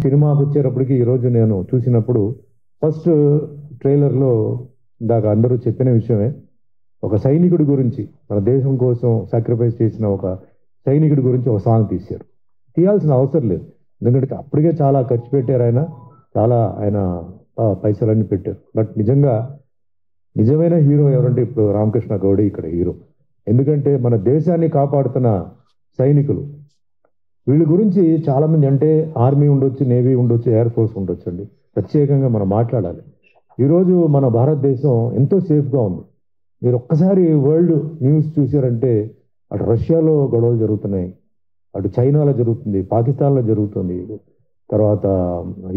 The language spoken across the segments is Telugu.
సినిమాకి వచ్చేటప్పటికి ఈరోజు నేను చూసినప్పుడు ఫస్ట్ ట్రైలర్లో ఇందాక అందరూ చెప్పిన విషయమే, ఒక సైనికుడి గురించి, మన దేశం కోసం సాక్రిఫైస్ చేసిన ఒక సైనికుడి గురించి ఒక సాంగ్ తీశారు. తీయాల్సిన అవసరం లేదు, ఎందుకంటే అప్పటికే చాలా ఖర్చు పెట్టారు ఆయన, చాలా ఆయన పైసలన్నీ పెట్టారు. బట్ నిజమైన హీరో ఎవరంటే ఇప్పుడు రామకృష్ణ గౌడే ఇక్కడ హీరో. ఎందుకంటే మన దేశాన్ని కాపాడుతున్న సైనికులు, వీళ్ళ గురించి చాలామంది, అంటే ఆర్మీ ఉండొచ్చు, నేవీ ఉండొచ్చు, ఎయిర్ ఫోర్స్ ఉండొచ్చు అండి, ప్రత్యేకంగా మనం మాట్లాడాలి. ఈరోజు మన భారతదేశం ఎంతో సేఫ్గా ఉంది. మీరు ఒక్కసారి వరల్డ్ న్యూస్ చూసారంటే, అటు రష్యాలో గొడవలు జరుగుతున్నాయి, అటు చైనాలో జరుగుతుంది, పాకిస్తాన్లో జరుగుతుంది, తర్వాత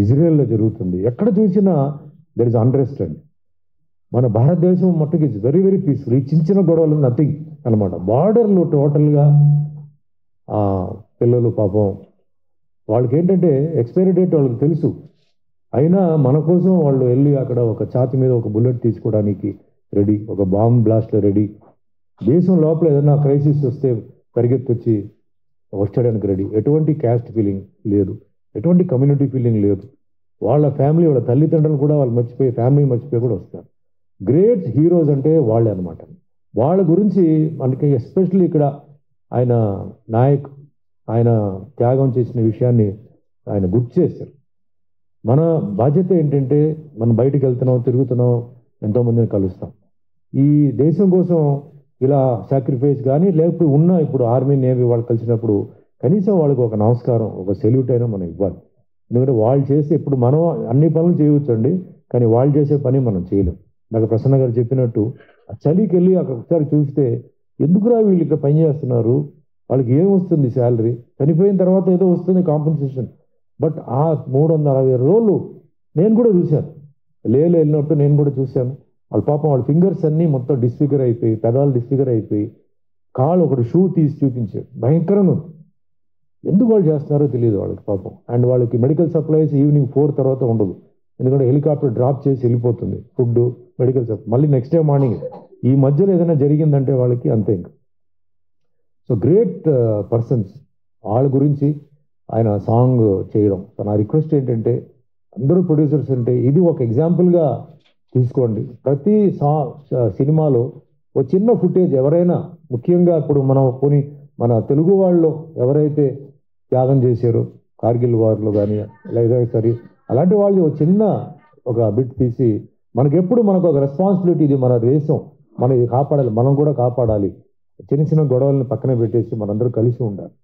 ఇజ్రాయెల్లో జరుగుతుంది. ఎక్కడ చూసినా దర్ ఇస్ అన్రెస్ట్ అండి. మన భారతదేశం మట్టుకు ఇట్స్ వెరీ వెరీ పీస్ఫుల్. ఈ చిన్న చిన్న గొడవలు నథింగ్ అనమాట. బార్డర్లు టోటల్గా పిల్లలు పాపం వాళ్ళకి ఏంటంటే ఎక్స్పైరీ డేట్ వాళ్ళకి తెలుసు, అయినా మన కోసం వాళ్ళు వెళ్ళి అక్కడ ఒక ఛాతి మీద ఒక బుల్లెట్ తీసుకోవడానికి రెడీ, ఒక బాంబ్ బ్లాస్ట్ రెడీ. దేశం లోపల ఏదైనా క్రైసిస్ వస్తే పరిగెత్తొచ్చి వచ్చడానికి రెడీ. ఎటువంటి క్యాస్ట్ ఫీలింగ్ లేదు, ఎటువంటి కమ్యూనిటీ ఫీలింగ్ లేదు. వాళ్ళ ఫ్యామిలీ, వాళ్ళ తల్లిదండ్రులు కూడా వాళ్ళు మర్చిపోయి, ఫ్యామిలీ మర్చిపోయి కూడా వస్తారు. గ్రేట్ హీరోస్ అంటే వాళ్ళే అనమాట. వాళ్ళ గురించి మనకి ఎస్పెషల్లీ ఇక్కడ ఆయన నాయక్, ఆయన త్యాగం చేసిన విషయాన్ని ఆయన గుర్తు చేశారు. మన బాధ్యత ఏంటంటే, మనం బయటికి వెళ్తున్నాం, తిరుగుతున్నాం, ఎంతోమందిని కలుస్తాం. ఈ దేశం కోసం ఇలా సాక్రిఫైస్ కానీ, లేకపోతే ఇప్పుడు ఆర్మీ నేవీ వాళ్ళు కలిసినప్పుడు కనీసం వాళ్ళకి ఒక నమస్కారం, ఒక సెల్యూట్ అయినా మనం ఇవ్వాలి. ఎందుకంటే వాళ్ళు చేసే, ఇప్పుడు మనం అన్ని పనులు చేయవచ్చండి, కానీ వాళ్ళు చేసే పని మనం చేయలేం. నాకు ప్రసన్న గారు చెప్పినట్టు ఆ చలికి వెళ్ళి అక్కడ ఒకసారి చూస్తే, ఎందుకురా వీళ్ళు ఇక్కడ పని చేస్తున్నారు, వాళ్ళకి ఏం వస్తుంది శాలరీ, చనిపోయిన తర్వాత ఏదో వస్తుంది కాంపెన్సేషన్. బట్ ఆ 360 రోజులు నేను కూడా చూశాను, వెళ్ళినట్టు నేను కూడా చూశాను. వాళ్ళ పాపం వాళ్ళ ఫింగర్స్ అన్నీ మొత్తం డిస్ఫిగర్ అయిపోయి, పెదాలు డిస్ఫిగర్ అయిపోయి, కాళ్ళు ఒకటి షూ తీసి చూపించాడు, భయంకరంగా ఉంది. ఎందుకు వాళ్ళు చేస్తున్నారో తెలియదు వాళ్ళకి పాపం. అండ్ వాళ్ళకి మెడికల్ సప్లైస్ ఈవినింగ్ 4 తర్వాత ఉండదు, ఎందుకంటే హెలికాప్టర్ డ్రాప్ చేసి వెళ్ళిపోతుంది, ఫుడ్, మెడికల్ సప్లై మళ్ళీ నెక్స్ట్ డే మార్నింగ్. ఈ మధ్యలో ఏదైనా జరిగిందంటే వాళ్ళకి అంతే ఇంకా. సో గ్రేట్ పర్సన్స్, వాళ్ళ గురించి ఆయన సాంగ్ చేయడం. నా రిక్వెస్ట్ ఏంటంటే, అందరూ ప్రొడ్యూసర్స్ అంటే ఇది ఒక ఎగ్జాంపుల్గా తీసుకోండి. ప్రతి సినిమాలో ఒక చిన్న ఫుటేజ్, ఎవరైనా ముఖ్యంగా ఇప్పుడు మన తెలుగు వాళ్ళు ఎవరైతే త్యాగం చేశారో కార్గిల్ వార్లో కానీ లేదా సరే, అలాంటి వాళ్ళు ఒక బిట్ తీసి, మనకు ఒక రెస్పాన్సిబిలిటీ, ఇది మన దేశం, మనం ఇది కాపాడాలి, మనం కూడా కాపాడాలి. చిన్న చిన్న గొడవలను పక్కన పెట్టేసి మనందరూ కలిసి ఉండాలి.